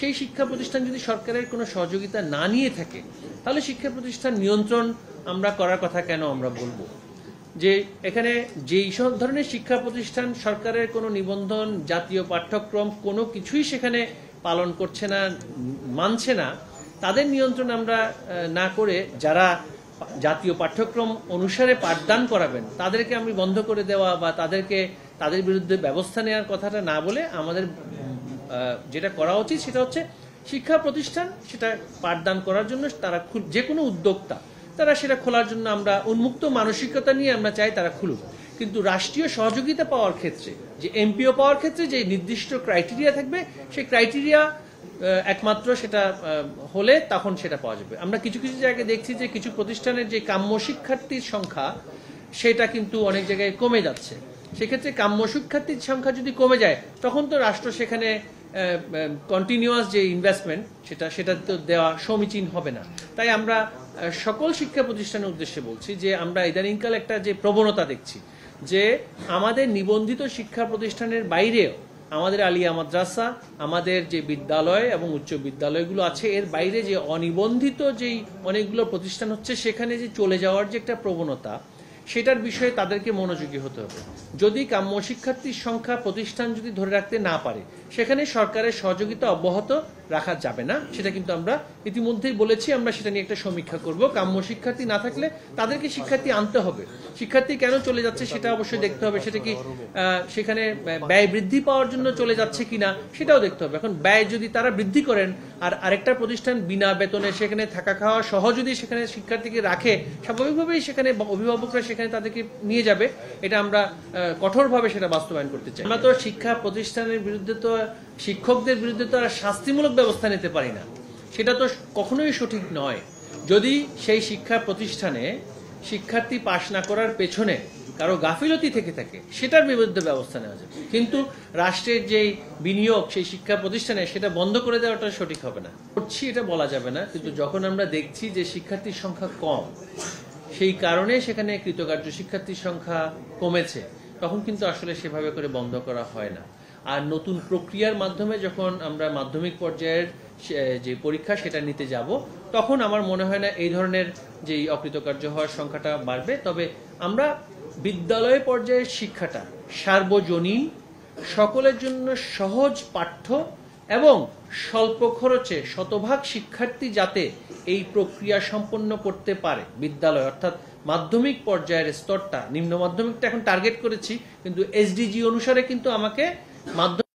সেই শিক্ষা প্রতিষ্ঠান যদি সরকারের কোনো সহযোগিতা না নিয়ে থাকে তাহলে শিক্ষা প্রতিষ্ঠান নিয়ন্ত্রণ আমরা করার কথা কেন আমরা বলবো? যে এখানে যেই সব ধরনের শিক্ষা প্রতিষ্ঠান সরকারের কোনো নিবন্ধন, জাতীয় পাঠ্যক্রম কোনো কিছুই সেখানে পালন করছে না, মানছে না, তাদের নিয়ন্ত্রণ আমরা না করে যারা জাতীয় পাঠ্যক্রম অনুসারে পাঠদান করাবেন তাদেরকে আমি বন্ধ করে দেওয়া বা তাদের বিরুদ্ধে ব্যবস্থা নেওয়ার কথাটা না বলে আমাদের যেটা করা উচিত সেটা হচ্ছে শিক্ষা প্রতিষ্ঠান সেটা পাঠদান করার জন্য তারা যে কোনো উদ্যোক্তা তারা সেটা খোলার জন্য আমরা উন্মুক্ত মানসিকতা নিয়ে আমরা চাই তারা খুলুক। কিন্তু রাষ্ট্রীয় সহযোগিতা পাওয়ার ক্ষেত্রে, যে এমপিও পাওয়ার ক্ষেত্রে যে নির্দিষ্ট ক্রাইটেরিয়া থাকবে, সেই ক্রাইটেরিয়া একমাত্র সেটা হলে তখন সেটা পাওয়া যাবে। আমরা কিছু কিছু জায়গায় দেখছি যে কিছু প্রতিষ্ঠানের যে কাম্য শিক্ষার্থীর সংখ্যা সেটা কিন্তু অনেক জায়গায় কমে যাচ্ছে। সেক্ষেত্রে কাম্য শিক্ষার্থীর সংখ্যা যদি কমে যায় তখন তো রাষ্ট্র সেখানে কন্টিনিউয়াস যে ইনভেস্টমেন্ট সেটা তো দেওয়া সমীচীন হবে না। তাই আমরা সকল শিক্ষা প্রতিষ্ঠানের উদ্দেশ্যে বলছি যে আমরা ইদানিংকাল একটা যে প্রবণতা দেখছি যে আমাদের নিবন্ধিত শিক্ষা প্রতিষ্ঠানের বাইরেও আমাদের আলিয়া মাদ্রাসা, আমাদের যে বিদ্যালয় এবং উচ্চ বিদ্যালয়গুলো আছে এর বাইরে যে অনিবন্ধিত যেই অনেকগুলো প্রতিষ্ঠান হচ্ছে সেখানে যে চলে যাওয়ার যে একটা প্রবণতা, সেটার বিষয়ে তাদেরকে মনোযোগী হতে হবে। যদি কাম্য শিক্ষার্থীর সংখ্যা প্রতিষ্ঠান যদি ধরে রাখতে না পারে সেখানে সরকারের সহযোগিতা অব্যাহত রাখা যাবে না। সেটা কিন্তু আমরা ইতিমধ্যেই বলেছি, আমরা সেটা নিয়ে একটা সমীক্ষা করব। কাম্য শিক্ষার্থী না থাকলে তাদেরকে শিক্ষার্থী আনতে হবে। শিক্ষার্থী কেন চলে যাচ্ছে সেটা অবশ্যই দেখতে হবে। সেটা কি সেখানে ব্যয় বৃদ্ধি পাওয়ার জন্য চলে যাচ্ছে কিনা সেটাও দেখতে হবে। এখন ব্যয় যদি তারা বৃদ্ধি করেন আর আরেকটা প্রতিষ্ঠান বিনা বেতনে সেখানে থাকা খাওয়া সহ যদি সেখানে শিক্ষার্থীকে রাখে, স্বাভাবিকভাবেই সেখানে অভিভাবকরা সেখানে তাদেরকে নিয়ে যাবে। এটা আমরা কঠোরভাবে সেটা বাস্তবায়ন করতে চাই। আমরা তো শিক্ষা প্রতিষ্ঠানের বিরুদ্ধে তো, শিক্ষকদের বিরুদ্ধে তো আর শাস্তিমূলক ব্যবস্থা নিতে পারি না, সেটা তো কখনোই সঠিক নয়। যদি সেই শিক্ষা প্রতিষ্ঠানে শিক্ষার্থী পাশ না করার পেছনে কারো গাফিলতি থেকে থাকে সেটার বিরুদ্ধে ব্যবস্থা নেওয়া যাবে, কিন্তু রাষ্ট্রের যেই বিনিয়োগ সেই শিক্ষা প্রতিষ্ঠানে সেটা বন্ধ করে দেওয়াটা সঠিক হবে না। করছি এটা বলা যাবে না, কিন্তু যখন আমরা দেখছি যে শিক্ষার্থীর সংখ্যা কম, সেই কারণে সেখানে কৃতকার্য শিক্ষার্থীর সংখ্যা কমেছে, তখন কিন্তু আসলে সেভাবে করে বন্ধ করা হয় না। আর নতুন প্রক্রিয়ার মাধ্যমে যখন আমরা মাধ্যমিক পর্যায়ের যে পরীক্ষা সেটা নিতে যাব তখন আমার মনে হয় না এই ধরনের যে অকৃতকার্য হওয়ার সংখ্যাটা বাড়বে। তবে আমরা বিদ্যালয় পর্যায়ের শিক্ষাটা সার্বজনীন, সকলের জন্য সহজ পাঠ্য এবং স্বল্প খরচে শতভাগ শিক্ষার্থী যাতে এই প্রক্রিয়া সম্পন্ন করতে পারে বিদ্যালয় অর্থাৎ মাধ্যমিক পর্যায়ের স্তরটা, নিম্ন মাধ্যমিকটা এখন টার্গেট করেছি, কিন্তু এসডিজি অনুসারে কিন্তু আমাকে মাধ্যমিক